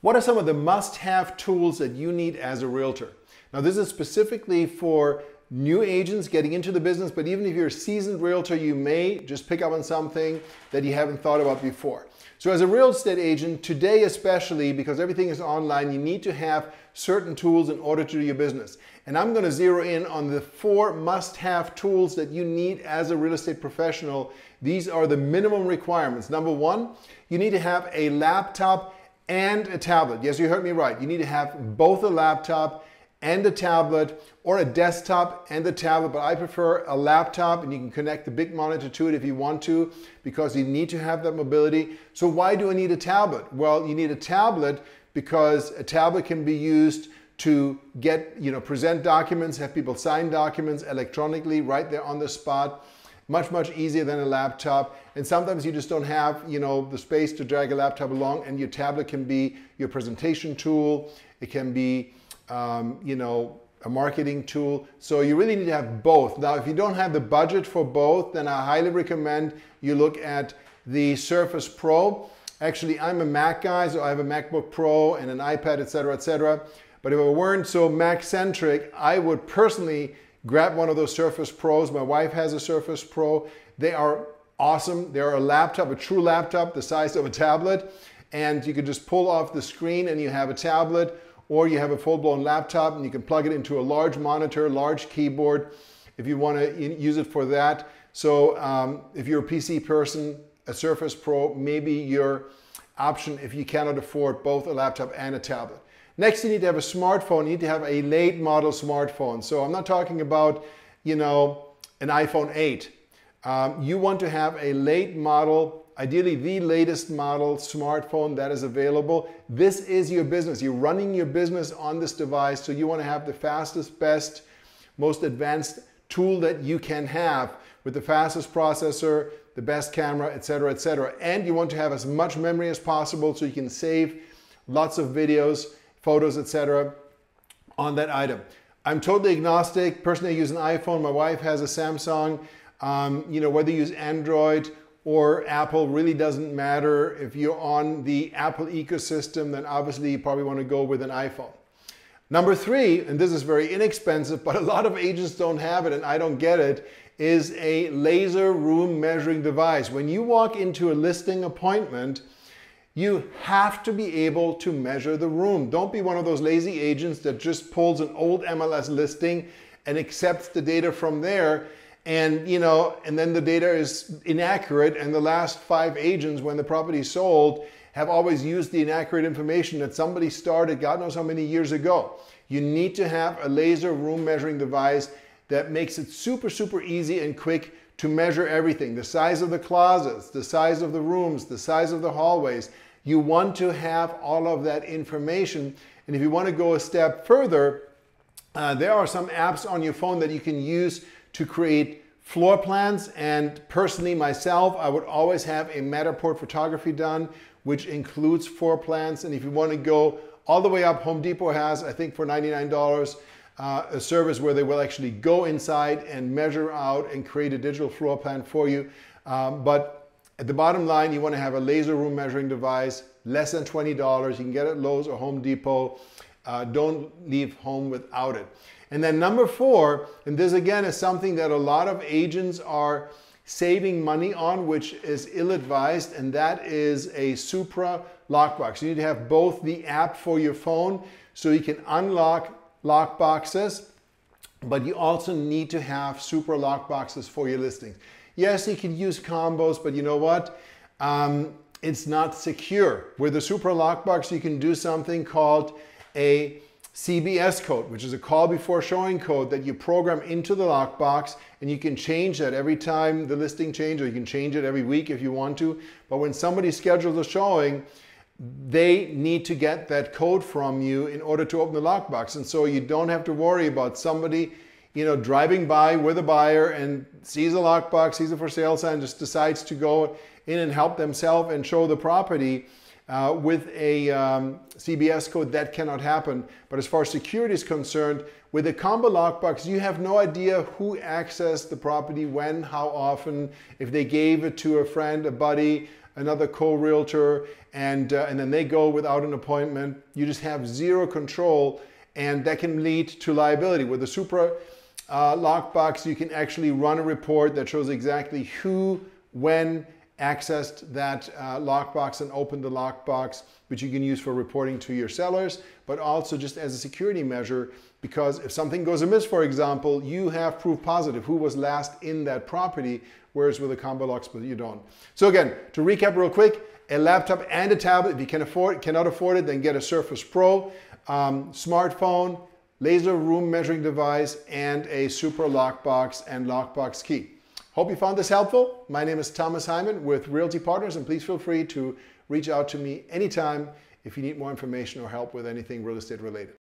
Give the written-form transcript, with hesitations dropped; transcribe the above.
What are some of the must-have tools that you need as a realtor? Now, this is specifically for new agents getting into the business, but even if you're a seasoned realtor, you may just pick up on something that you haven't thought about before. So as a real estate agent, today especially, because everything is online, you need to have certain tools in order to do your business. And I'm going to zero in on the 4 must-have tools that you need as a real estate professional. These are the minimum requirements. Number 1, you need to have a laptop and a tablet. Yes, you heard me right. You need to have both a laptop and a tablet, or a desktop and a tablet, but I prefer a laptop, and you can connect the big monitor to it if you want to, because you need to have that mobility. So why do I need a tablet? Well, you need a tablet because a tablet can be used to get, present documents, have people sign documents electronically right there on the spot. Much easier than a laptop. And sometimes you just don't have, the space to drag a laptop along, and your tablet can be your presentation tool. It can be, a marketing tool. So you really need to have both. Now, if you don't have the budget for both, then I highly recommend you look at the Surface Pro. Actually, I'm a Mac guy, so I have a MacBook Pro and an iPad, etc., etc. But if I weren't so Mac-centric, I would personally grab one of those Surface Pros. My wife has a Surface Pro. They are awesome. They're a laptop, a true laptop, the size of a tablet. And you can just pull off the screen and you have a tablet, or you have a full-blown laptop and you can plug it into a large monitor, large keyboard if you want to use it for that. So if you're a PC person, a Surface Pro may be your option if you cannot afford both a laptop and a tablet. Next, you need to have a smartphone. You need to have a late model smartphone. So I'm not talking about, an iPhone 8. You want to have a late model, ideally the latest model smartphone that is available. This is your business. You're running your business on this device, so you want to have the fastest, best, most advanced tool that you can have with the fastest processor, the best camera, etc., etc. And you want to have as much memory as possible so you can save lots of videos, photos, etc. on that item. I'm totally agnostic. Personally, I use an iPhone. My wife has a Samsung. Whether you use Android or Apple really doesn't matter. If you're on the Apple ecosystem, then obviously you probably want to go with an iPhone. Number 3, and this is very inexpensive, but a lot of agents don't have it and I don't get it, is a laser room measuring device. When you walk into a listing appointment, you have to be able to measure the room. Don't be one of those lazy agents that just pulls an old MLS listing and accepts the data from there. And then the data is inaccurate, and the last 5 agents, when the property is sold, have always used the inaccurate information that somebody started God knows how many years ago. You need to have a laser room measuring device that makes it super easy and quick to measure everything. The size of the closets, the size of the rooms, the size of the hallways. You want to have all of that information. And if you want to go a step further, there are some apps on your phone that you can use to create floor plans. And personally, myself, I would always have a Matterport photography done, which includes floor plans. And if you want to go all the way up, Home Depot has, I think for $99, a service where they will actually go inside and measure out and create a digital floor plan for you. But at the bottom line, you want to have a laser room measuring device, less than $20. You can get it at Lowe's or Home Depot. Don't leave home without it. And then number 4, and this again is something that a lot of agents are saving money on, which is ill-advised, and that is a Supra lockbox. You need to have both the app for your phone so you can unlock lockboxes, but you also need to have Supra lockboxes for your listings. Yes, you can use combos, but you know what? It's not secure. With the Supra lockbox, you can do something called a CBS code, which is a call before showing code that you program into the lockbox, and you can change that every time the listing changes, or you can change it every week if you want to. But when somebody schedules a showing, they need to get that code from you in order to open the lockbox. And so you don't have to worry about somebody, driving by with a buyer and sees a lockbox, sees a for sale sign, just decides to go in and help themselves and show the property. With a CBS code, that cannot happen. But as far as security is concerned, with a combo lockbox, you have no idea who accessed the property, when, how often, if they gave it to a friend, a buddy, another co-realtor, and then they go without an appointment. You just have zero control, and that can lead to liability. With the Supra lockbox, you can actually run a report that shows exactly who, when accessed that lockbox and opened the lockbox, which you can use for reporting to your sellers, but also just as a security measure, because if something goes amiss, for example, you have proof positive who was last in that property, whereas with a combo lock split, you don't. So again, to recap real quick, a laptop and a tablet. If you cannot afford it, then get a Surface Pro, smartphone, laser room measuring device, and a Supra lockbox and lockbox key. Hope you found this helpful. My name is Thomas Heimann with Realty Partners, and please feel free to reach out to me anytime if you need more information or help with anything real estate related.